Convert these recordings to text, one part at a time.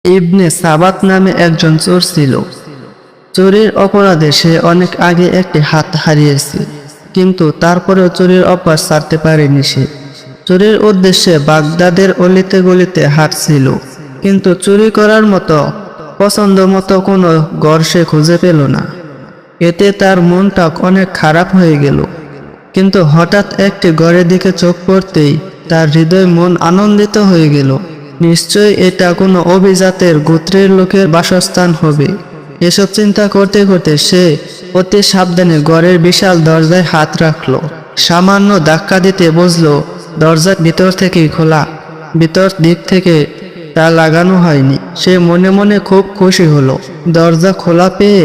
ইবনে সাবাত নামে একজন চোর ছিল। চোরের অপরাধে সে অনেক আগে একটি হাত হারিয়েছে, কিন্তু তারপরেও চোরের অভ্যাস ছাড়তে পারেনি সে। চোরের উদ্দেশ্যে বাগদাদের অলিতে গলিতে হাঁটছিল, কিন্তু চুরি করার মতো পছন্দ মতো কোনো ঘর সে খুঁজে পেল না। এতে তার মনটা অনেক খারাপ হয়ে গেল। কিন্তু হঠাৎ একটি ঘরের দিকে চোখ পড়তেই তার হৃদয় মন আনন্দিত হয়ে গেল। নিশ্চয়ই এটা কোনো অভিজাতের গোত্রের লোকের বাসস্থান হবে। এসব চিন্তা করতে করতে সে অতি সাবধানে ঘরের বিশাল দরজায় হাত রাখল। সামান্য ধাক্কা দিতে বুঝলো দরজা ভিতর থেকেই খোলা, ভিতর দিক থেকে তা লাগানো হয়নি। সে মনে মনে খুব খুশি হলো। দরজা খোলা পেয়ে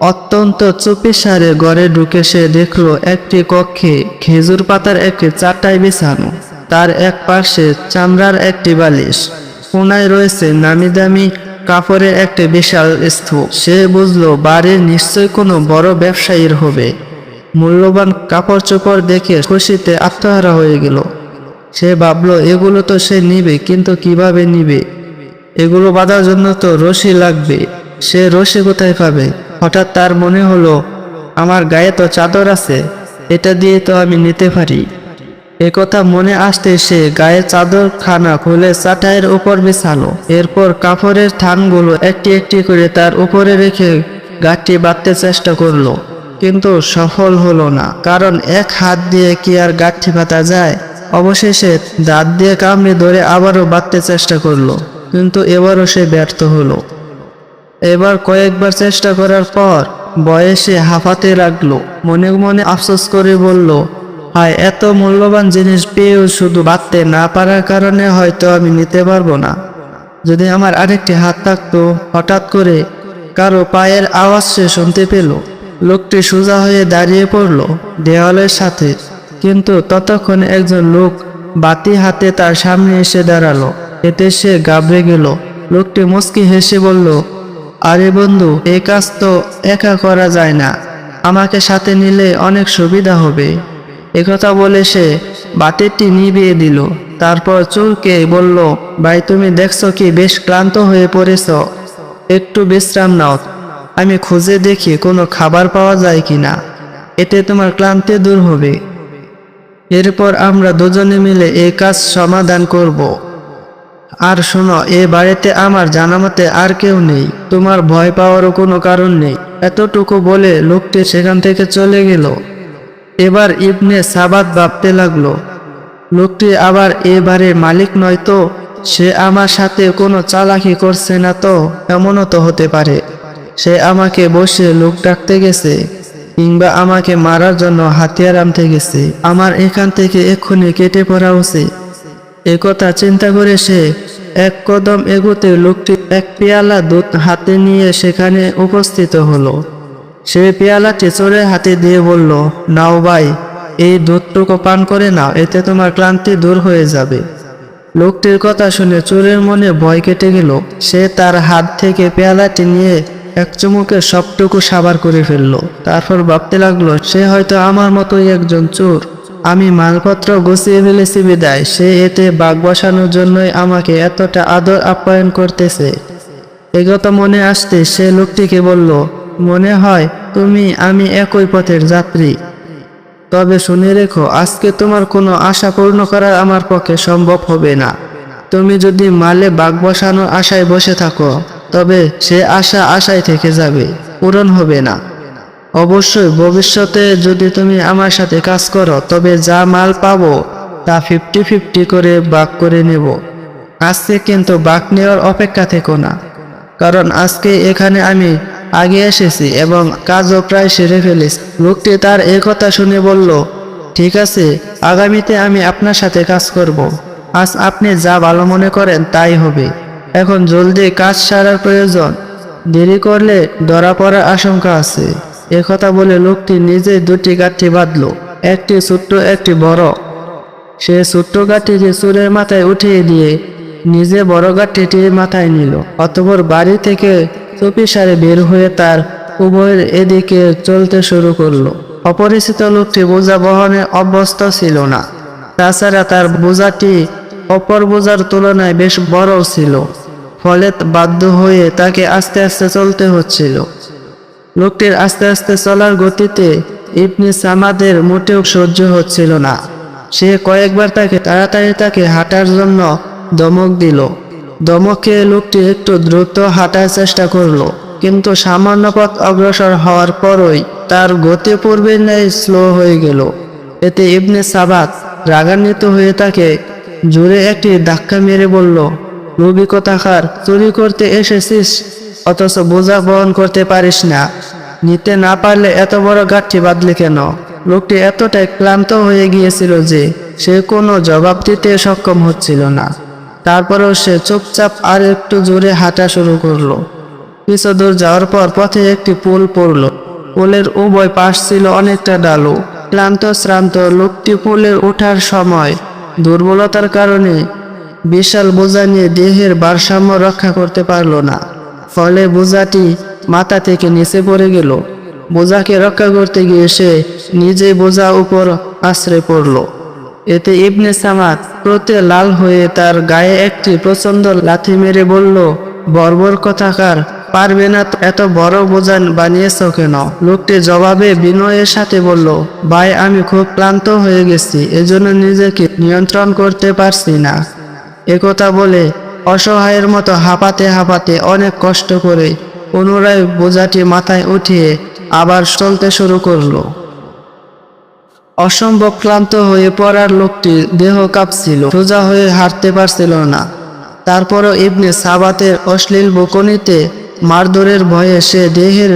অত্যন্ত চুপিসারে ঘরে ঢুকে সে দেখলো একটি কক্ষে খেজুর পাতার একটি চাটাই বিছানো, তার এক পাশে চামড়ার একটি বালিশ, কোনায় রয়েছে নামি দামি কাপড়ের একটি বিশাল স্তূপ। সে বুঝলো বাড়ির নিশ্চয় কোনো বড় ব্যবসায়ীর হবে। মূল্যবান কাপড় চোপড় দেখে খুশিতে আত্মহারা হয়ে গেল। সে ভাবলো এগুলো তো সে নিবে, কিন্তু কিভাবে নিবে? এগুলো বাঁধার জন্য তো রশি লাগবে। সে রশি কোথায় পাবে? হঠাৎ তার মনে হলো, আমার গায়ে তো চাদর আছে, এটা দিয়ে তো আমি নিতে পারি। একথা মনে আসতে সে গায়ে চাদর খানা খুলে চাটাইয়ের উপর বিছালো। এরপর কাপড়ের থানগুলো একটি একটি করে তার উপরে রেখে গাঁটটি বাঁধতে চেষ্টা করলো, কিন্তু সফল হলো না, কারণ এক হাত দিয়ে কি আর গাঁটটি বাঁধা যায়? অবশেষে দাঁত দিয়ে কামড়ে ধরে আবারও বাঁধতে চেষ্টা করলো, কিন্তু এবারও সে ব্যর্থ হলো। এবার কয়েকবার চেষ্টা করার পর বয়সে হাঁপাতে লাগলো। মনে মনে আফসোস করে বলল, হায়, এত মূল্যবান জিনিস পেয়েও শুধু বাঁধতে না পারার কারণে হয়তো আমি নিতে পারবো না। যদি আমার আরেকটি হাত থাকতো। হঠাৎ করে কারো পায়ের আওয়াজ সে শুনতে পেল। লোকটি সোজা হয়ে দাঁড়িয়ে পড়ল দেওয়ালের সাথে, কিন্তু ততক্ষণে একজন লোক বাতি হাতে তার সামনে এসে দাঁড়ালো। এতে সে ঘাবড়ে গেল। লোকটি মুচকি হেসে বলল, আরে বন্ধু, এই কাজ তো একা করা যায় না, আমাকে সাথে নিলে অনেক সুবিধা হবে। একথা বলে সে বাতিটি নিভিয়ে দিল। তারপর চোরকে বলল, ভাই, তুমি দেখছো কি বেশ ক্লান্ত হয়ে পড়েছ, একটু বিশ্রাম নাও, আমি খুঁজে দেখি কোনো খাবার পাওয়া যায় কিনা, এতে তোমার ক্লান্তি দূর হবে। এরপর আমরা দুজনে মিলে এই কাজ সমাধান করব। আর শোনো, এ বাড়িতে আমার জানামতে আর কেউ নেই, তোমার ভয় পাওয়ারও কোনো কারণ নেই। এতটুকু বলে লোকটি সেখান থেকে চলে গেল। এবার ইবনে সাবাত ভাবতে লাগলো, লোকটি আবার এ বাড়ির মালিক নয় তো? সে আমার সাথে কোনো চালাকি করছে না তো? এমনও তো হতে পারে সে আমাকে বসে লোক ডাকতে গেছে, কিংবা আমাকে মারার জন্য হাতিয়ার আনতে গেছে। আমার এখান থেকে এক্ষুনি কেটে পড়া উচিত। একথা চিন্তা করে সে এক কদম এগোতে লোকটি এক পেয়ালা দুধ হাতে নিয়ে সেখানে উপস্থিত হলো। সে পেয়ালাটি চোরের হাতে দিয়ে বলল, নাও ভাই, এই দুধটুকু পান করে নাও, এতে তোমার ক্লান্তি দূর হয়ে যাবে। লোকটির কথা শুনে চোরের মনে ভয় কেটে গেল। সে তার হাত থেকে পেয়ালাটি নিয়ে এক চুমুকে সবটুকু সাবার করে ফেলল। তারপর ভাবতে লাগলো, সে হয়তো আমার মতোই একজন চোর। আমি মালপত্র গুছিয়ে ফেলেছি বিদায় সে এতে বাঘ বসানোর জন্যই আমাকে এতটা আদর আপ্যায়ন করতেছে। একথা মনে আসতে সে লোকটিকে বলল, মনে হয় আমি একই পথের যাত্রী। তবে শুনে রেখো, আজকে তোমার কোনো আশা পূর্ণ করা আমার পক্ষে সম্ভব হবে না। তুমি যদি মালে বাঘ বসানোর আশায় বসে থাকো, তবে সে আশা আশায় থেকে যাবে, পূরণ হবে না। অবশ্যই ভবিষ্যতে যদি তুমি আমার সাথে কাজ করো, তবে যা মাল পাবো তা 50-50 করে ভাগ করে নেব। আজকে কিন্তু ভাগ নেওয়ার অপেক্ষা থেকো না, কারণ আজকে এখানে আমি আগে এসেছি এবং কাজও প্রায় সেরে ফেলেছি। লোকটি তার এই কথা শুনে বলল, ঠিক আছে, আগামীতে আমি আপনার সাথে কাজ করব। আজ আপনি যা ভালো মনে করেন তাই হবে। এখন জলদি কাজ সারার প্রয়োজন, দেরি করলে ধরা পড়ার আশঙ্কা আছে। একথা বলে লোকটি নিজেই দুটি গাঁঠি বাঁধল, একটি ছোট্ট একটি বড়। সে ছোট্ট গাঁঠিটি চোরের মাথায় উঠিয়ে দিয়ে নিজে বড় গাঁঠিটি মাথায় নিল। অতঃপর বাড়ি থেকে চুপিসারে বের হয়ে তার উভয়ের এদিকে চলতে শুরু করলো। অপরিচিত লোকটি বোঝা বহনে অভ্যস্ত ছিল না, তাছাড়া তার বোঝাটি অপর বোঝার তুলনায় বেশ বড় ছিল। ফলে বাধ্য হয়ে তাকে আস্তে আস্তে চলতে হচ্ছিল। লোকটির আস্তে আস্তে চলার গতিতে ইবনে সামাদের মোটেও সহ্য হচ্ছিল না। সে কয়েকবার তাকে হাঁটার জন্য ধমক দিল। ধমকে লোকটি একটু দ্রুত হাঁটার চেষ্টা করলো, কিন্তু সামান্য পথ অগ্রসর হওয়ার পরই তার গতি পূর্বের ন্যায় স্লো হয়ে গেল। এতে ইবনে সাবাত রাগান্বিত হয়ে তাকে জোরে একটি ধাক্কা মেরে বলল, লোভী কোথাকার, চুরি করতে এসেছিস অথচ বোঝা বহন করতে পারিস না। নিতে না পারলে এত বড় গাঠি বাঁধলি কেন? লোকটি এতটাই ক্লান্ত হয়ে গিয়েছিল যে সে কোনো জবাব দিতে সক্ষম হচ্ছিল না। তারপরেও সে চুপচাপ আর একটু জোরে হাঁটা শুরু করলো। কিছু দূর যাওয়ার পর পথে একটি পুল পড়ল। পুলের উভয় পাশ ছিল অনেকটা ঢালু। ক্লান্ত শ্রান্ত লোকটি পুলে ওঠার সময় দুর্বলতার কারণে বিশাল বোঝা নিয়ে দেহের ভারসাম্য রক্ষা করতে পারল না। ফলে বোঝাটি মাথা থেকে নিচে পড়ে গেল। বোঝাকে রক্ষা করতে গিয়ে সে নিজে বোঝা উপর আশ্রয় পড়ল। এতে ইবনে সামাদ ক্রোধে লাল হয়ে তার গায়ে একটি প্রচন্ড লাথি মেরে বলল, বর্বর কোথাকার, পারবে না তো এত বড় বোঝা বানিয়েছ কেন? লোকটি জবাবে বিনয়ের সাথে বলল, ভাই, আমি খুব ক্লান্ত হয়ে গেছি, এজন্য নিজেকে নিয়ন্ত্রণ করতে পারছি না। একথা বলে অসহায়ের মতো হাঁপাতে হাঁপাতে অনেক কষ্ট করে পুনরায় বোঝাটি মাথায় উঠিয়ে আবার চলতে শুরু করলো। অসম্ভব ক্লান্ত হয়ে পড়ার লোকটি দেহ কাঁপছিল, সোজা হয়ে হাঁটতে পারছিল না। তারপরও ইবনে সাবাতের অশ্লীল বকুনিতে মারধরের ভয়ে সে দেহের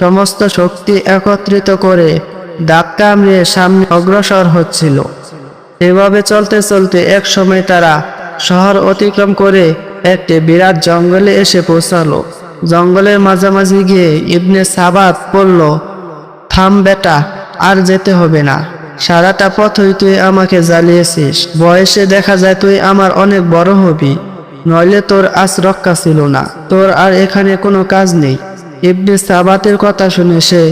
সমস্ত শক্তি একত্রিত করে দাঁত কামড়ে সামনে অগ্রসর হচ্ছিল। এভাবে চলতে চলতে এক সময় তারা শহর অতিক্রম করে একটি বিরাট জঙ্গলে এসে পৌঁছালো। জঙ্গলের মাঝামাঝি গিয়ে ইবনে সাবাত বলল, থাম বেটা, আর যেতে হবে না। সারাটা পথই তুই আমাকে জ্বালিয়েছিস। বয়সে দেখা যায় তুই আমার অনেক বড় হবি, নইলে তোর আজ রক্ষা ছিল না। তোর আর এখানে কোনো কাজ নেই। ইবনে সাবাতের কথা শুনে সে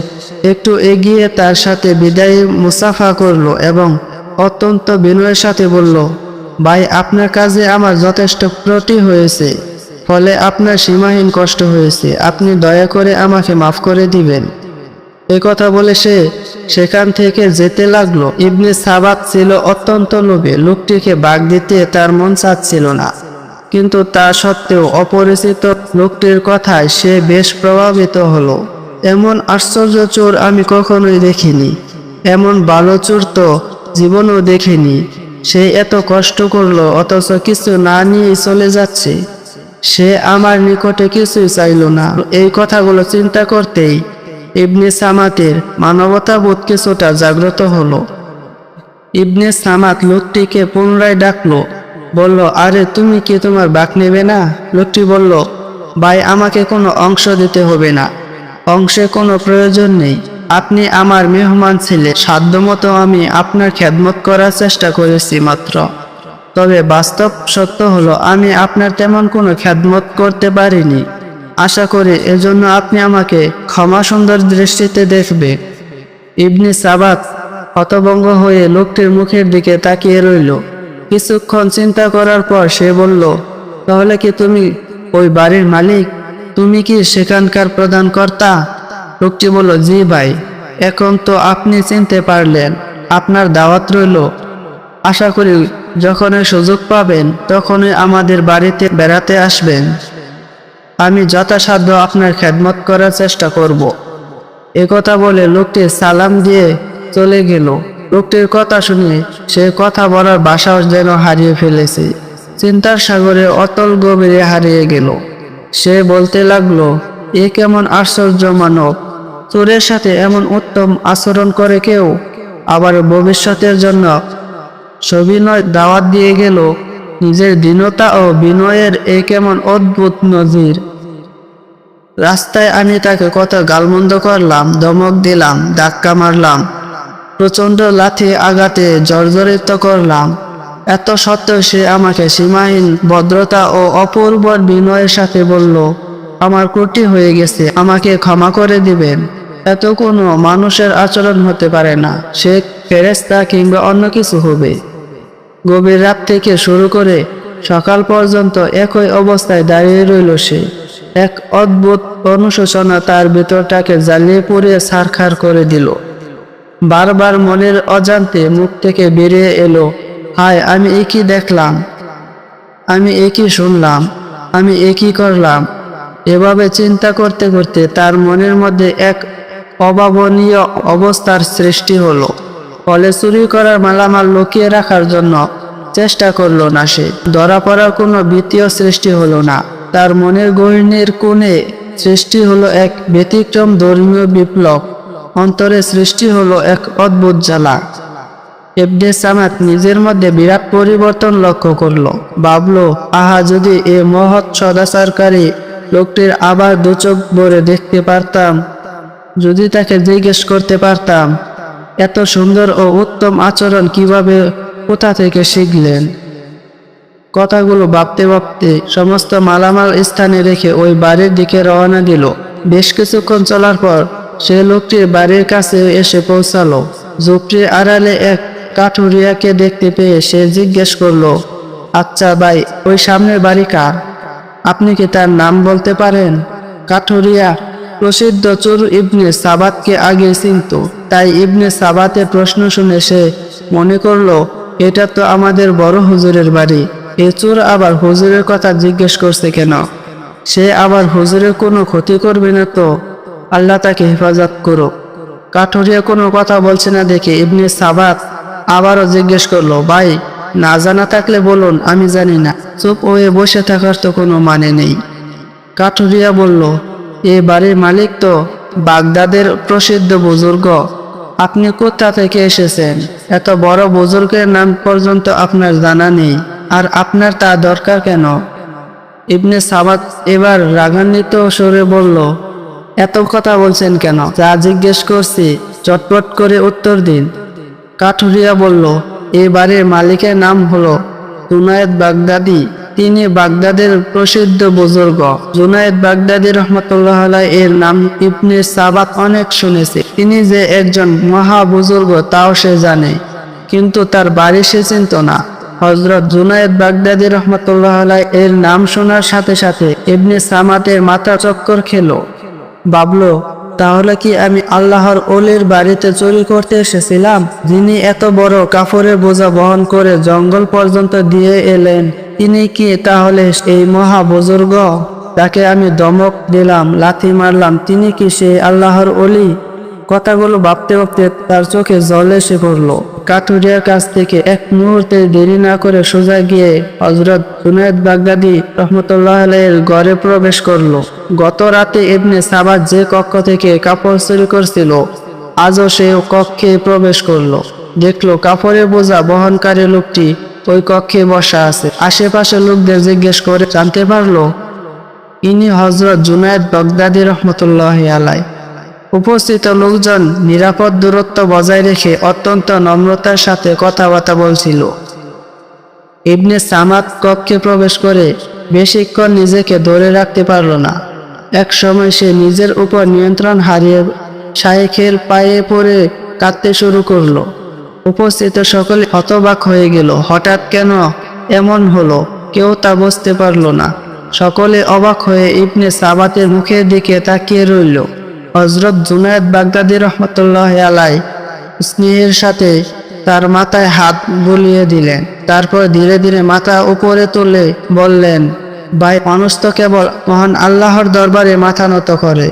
একটু এগিয়ে তার সাথে বিদায়ী মুসাফা করলো এবং অত্যন্ত বিনয়ের সাথে বলল, ভাই, আপনার কাজে আমার যথেষ্ট ত্রুটি হয়েছে, ফলে আপনার সীমাহীন কষ্ট হয়েছে। আপনি দয়া করে আমাকে মাফ করে দিবেন। এ কথা বলে সে সেখান থেকে যেতে লাগলো। ইবনে সাবাত ছিল অত্যন্ত লোভী। লোকটিকে বাগ দিতে তার মন চাচ্ছিল না, কিন্তু তা সত্ত্বেও অপরিচিত লোকটির কথায় সে বেশ প্রভাবিত হলো। এমন আশ্চর্য চোর আমি কখনোই দেখিনি, এমন ভালো চোর তো জীবনেও দেখিনি। সে এত কষ্ট করলো অথচ কিছু না নিয়ে চলে যাচ্ছে। সে আমার নিকটে কিছুই চাইল না। এই কথাগুলো চিন্তা করতেই ইবনে সামাতের মানবতাবোধ কিছুটা জাগ্রত হলো। ইবনে সামাত লোকটিকে পুনরায় ডাকলো, বলল, আরে তুমি কি তোমার বাক নেবে না? লোকটি বলল, ভাই, আমাকে কোনো অংশ দিতে হবে না, অংশে কোনো প্রয়োজন নেই। আপনি আমার মেহমান ছিলেন, সাধ্যমতো আমি আপনার খেদমত করার চেষ্টা করেছি মাত্র। তবে বাস্তব সত্য হলো আমি আপনার তেমন কোনো খেদমত করতে পারিনি। আশা করি এজন্য আপনি আমাকে ক্ষমা সুন্দর দৃষ্টিতে দেখবে। ইবনে সাবাত হতভম্ব হয়ে লোকটির মুখের দিকে তাকিয়ে রইল। কিছুক্ষণ চিন্তা করার পর সে বলল, তাহলে কি তুমি ওই বাড়ির মালিক? তুমি কি সেখানকার প্রধান কর্তা? লোকটি বলল, জি ভাই, এখন তো আপনি চিনতে পারলেন। আপনার দাওয়াত রইল। আশা করি যখনই সুযোগ পাবেন তখনই আমাদের বাড়িতে বেড়াতে আসবেন। আমি যথাসাধ্য আপনার খেদমত করার চেষ্টা করব। একথা বলে লোকটি সালাম দিয়ে চলে গেল। লোকটির কথা শুনে সে কথা বলার ভাষাও যেন হারিয়ে ফেলেছে। চিন্তার সাগরে অতল গভীরে হারিয়ে গেল। সে বলতে লাগলো, এ কেমন আশ্চর্য মানব! চোরের সাথে এমন উত্তম আচরণ করে কেউ, আবার ভবিষ্যতের জন্য সবিনয় দাওয়াত দিয়ে গেল। নিজের দীনতা ও বিনয়ের এ কেমন অদ্ভুত নজির! রাস্তায় আমি তাকে কত গালমন্দ করলাম, ধমক দিলাম, ধাক্কা মারলাম, প্রচন্ড লাথি আঘাতে জর্জরিত করলাম। এত সত্ত্বেও সে আমাকে সীমাহীন ভদ্রতা ও অপূর্ব বিনয়ের সাথে বলল, আমার ত্রুটি হয়ে গেছে, আমাকে ক্ষমা করে দিবেন। এত কোনো মানুষের আচরণ হতে পারে না। সে ফেরেশতা কিংবা অন্য কিছু হবে। গভীর রাত থেকে শুরু করে সকাল পর্যন্ত একই অবস্থায় দাঁড়িয়ে রইল সে। এক অদ্ভুত অনুশোচনা তার ভেতরটাকে জ্বালিয়ে পুড়িয়ে ছারখার করে দিল। বারবার মনের অজান্তে মুখ থেকে বেরিয়ে এলো, হায় আমি কি দেখলাম, আমি কি শুনলাম, আমি কি করলাম। এভাবে চিন্তা করতে করতে তার মনের মধ্যে এক অভাবনীয় অবস্থার সৃষ্টি হলো। ফলে চুরি করার মালামাল লুকিয়ে রাখার জন্য চেষ্টা করলো না সে। ধরা পড়ার কোনো ভীতিও সৃষ্টি হলো না। তার মনের গহীনের কোণে সৃষ্টি হলো এক ব্যতিক্রম ধর্মীয় বিপ্লব। অন্তরে সৃষ্টি হলো এক অদ্ভুত জ্বালা। ইবনে সামাদ নিজের মধ্যে বিরাট পরিবর্তন লক্ষ্য করলো। ভাবলো, আহা যদি এ মহৎ সদাচারকারী লোকটির আবার দু চোখ ভরে দেখতে পারতাম, যদি তাকে জিজ্ঞেস করতে পারতাম এত সুন্দর ও উত্তম আচরণ কিভাবে, কোথা থেকে শিখলেন। কথাগুলো ভাবতে ভাবতে সমস্ত মালামাল স্থানে রেখে ওই বাড়ির দিকে রওনা দিল। বেশ কিছুক্ষণ চলার পর সে লোকটির বাড়ির কাছে এসে পৌঁছালো। ঝোপটির আড়ালে এক কাঠুরিয়াকে দেখতে পেয়ে সে জিজ্ঞেস করলো, আচ্ছা ভাই, ওই সামনের বাড়ি কার? আপনি কি তার নাম বলতে পারেন? কাঠুরিয়া প্রসিদ্ধ চোর ইবনে সাবাতকে আগে চিনত, তাই ইবনে সাবাতের প্রশ্ন শুনে সে মনে করলো এটা তো আমাদের বড় হুজুরের বাড়ি। এ চোর আবার হুজুরের কথা জিজ্ঞেস করছে কেন? সে আবার হুজুরের কোনো ক্ষতি করবে না তো? আল্লাহ তাকে হেফাজত করুক। কাঠুরিয়া কোনো কথা বলছে না দেখে ইবনে সাবাত আবারও জিজ্ঞেস করলো, ভাই না জানা থাকলে বলুন, আমি জানি না। চুপ হয়ে বসে থাকার তো কোনো মানে নেই। কাঠুরিয়া বলল, এ বাড়ির মালিক তো বাগদাদের প্রসিদ্ধ বুজুর্গ। আপনি কোথা থেকে এসেছেন? এত বড় বুজুর্গের নাম পর্যন্ত আপনার জানা নেই, আর আপনার তা দরকার কেন? ইবনে সাবাত এবার রাগান্বিত সুরে বলল, এত কথা বলছেন কেন? যা জিজ্ঞেস করছি চটপট করে উত্তর দিন। কাঠুরিয়া বলল, এই বাড়ির মালিকের নাম হলো জুনায়েদ বাগদাদি। তিনি বাগদাদের প্রসিদ্ধ বুজুর্গ। জুনায়েদ বাগদাদি রহমতুল্লাহ আলাইহি এর নাম ইবনে সাবাত অনেক শুনেছে। তিনি যে একজন মহা বুজুর্গ তাও সে জানে, কিন্তু তার বাড়ি সে চিনত না। হযরত জুনায়েদ বাগদাদি রহমতুল্লাহ আলাইহি এর নাম শোনার সাথে সাথে ইবনে সামাতের মাথা চক্কর খেলো। ভাবলো, তাহলে কি আমি আল্লাহর ওলির বাড়িতে চুরি করতে এসেছিলাম, যিনি এত বড় কাফরের বোঝা বহন করে জঙ্গল পর্যন্ত দিয়ে এলেন? তিনি কি তাহলে এই মহা বুজুর্গ তাকে আমি ধমক দিলাম, লাথি মারলাম, তিনি কি সেই আল্লাহর ওলি? কথাগুলো ভাবতে ভাবতে তার চোখে জল এসে পড়লো। কাঠুরিয়ার কাছ থেকে এক মুহূর্তে দেরি না করে সোজা গিয়ে হযরত জুনায়েদ বাগদাদি রহমতুল্লাহ আলাইহির ঘরে প্রবেশ করলো। গত রাতে ইবনে সাবাত যে কক্ষ থেকে কাপড় চুরি করছিল, আজও সে কক্ষে প্রবেশ করলো। দেখলো কাপড়ের বোঝা বহনকারী লোকটি ওই কক্ষে বসা আছে। আশেপাশে লোকদের জিজ্ঞেস করে জানতে পারলো ইনি হযরত জুনায়েদ বাগদাদি রহমতুল্লাহ আলাইহি। উপস্থিত লোকজন নিরাপদ দূরত্ব বজায় রেখে অত্যন্ত নম্রতার সাথে কথাবার্তা বলছিল। ইবনে সামাত কক্ষে প্রবেশ করে বেশিক্ষণ নিজেকে ধরে রাখতে পারল না। এক সময় সে নিজের উপর নিয়ন্ত্রণ হারিয়ে শায়েখের পায়ে পড়ে কাঁদতে শুরু করলো। উপস্থিত সকলে হতবাক হয়ে গেল। হঠাৎ কেন এমন হলো কেউ তা বুঝতে পারল না। সকলে অবাক হয়ে ইবনে সাবাতের মুখের দিকে তাকিয়ে রইল। হযরত জুনায়েদ বাগদাদি রহমতুল্লাহ আলাইহি স্নেহের সাথে তার মাথায় হাত বুলিয়ে দিলেন। তারপর ধীরে ধীরে মাথা উপরে তুলে বললেন, ভাই, মানুষ তো কেবল মহান আল্লাহর দরবারে মাথা নত করে।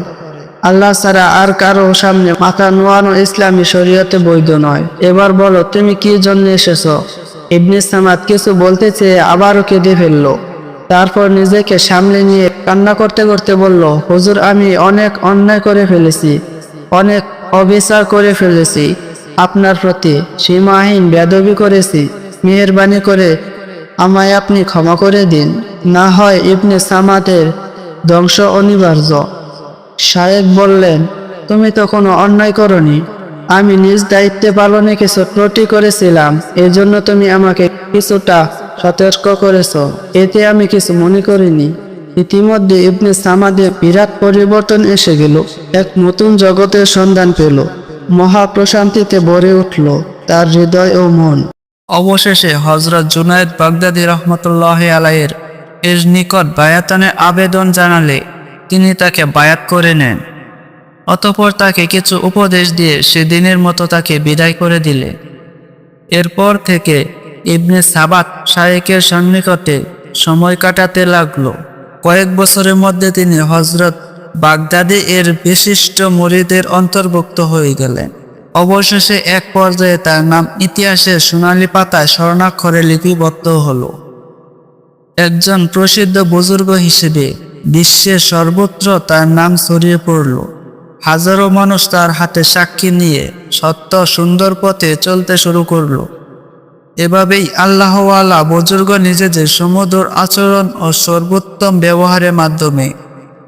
আল্লাহ ছাড়া আর কারো সামনে মাথা নোয়ানো ইসলামী শরীয়তে বৈধ নয়। এবার বলো, তুমি কি জন্য এসেছো? ইবনে সামাত কিছু বলতে চেয়ে আবারও কেঁদে ফেলল। তারপর নিজেকে সামলে নিয়ে কান্না করতে করতে বলল, হুজুর, আমি অনেক অন্যায় করে ফেলেছি, অনেক অবিচার করে ফেলেছি। আপনার প্রতি সীমাহীন বেয়াদবি করেছি। মেহেরবানি করে আমায় আপনি ক্ষমা করে দিন, না হয় ইবনে সামাতের ধ্বংস অনিবার্য। শায়েখ বললেন, তুমি তো কোনো অন্যায় করনি। আমি নিজ দায়িত্বে পালনে কিছু ত্রুটি করেছিলাম, এজন্য তুমি আমাকে কিছুটা সতর্ক করেছ, এতে আমি কিছু মনে করিনি। ইতিমধ্যে ইবনে সামাদে বিরাট পরিবর্তন এসে গেল। এক নতুন জগতের সন্ধান পেল। মহা প্রশান্তিতে ভরে উঠল তার হৃদয় ও মন। অবশেষে হযরত জুনায়েদ বাগদাদী রহমতুল্লাহি আলাইহির এর নিকট বায়াতানের আবেদন জানালে তিনি তাকে বায়াত করে নেন। অতঃপর তাকে কিছু উপদেশ দিয়ে সে দিনের মতো তাকে বিদায় করে দিলে। এরপর থেকে ইবনে সাবাত শায়েখের সন্নিকটে সময় কাটাতে লাগলো। কয়েক বছরের মধ্যে তিনি হযরত বাগদাদী এর বিশিষ্ট মুরিদের অন্তর্ভুক্ত হয়ে গেলেন। অবশেষে এক পর্যায়ে তার নাম ইতিহাসের সোনালী পাতায় স্বর্ণাক্ষরে লিপিবদ্ধ হলো। একজন প্রসিদ্ধ বুজুর্গ হিসেবে বিশ্বের সর্বত্র তার নাম ছড়িয়ে পড়ল। হাজারো মানুষ তার হাতে সাক্ষী নিয়ে সত্য সুন্দর পথে চলতে শুরু করলো। এভাবেই আল্লাহওয়ালা বুজুর্গ নিজেদের সুমধুর আচরণ ও সর্বোত্তম ব্যবহারের মাধ্যমে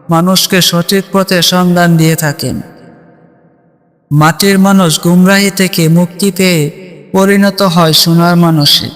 মানুষকে সঠিক পথে সন্ধান দিয়ে থাকেন। মাটির মানুষ গুমরাহি থেকে মুক্তি পেয়ে পরিণত হয় সোনার মানুষে।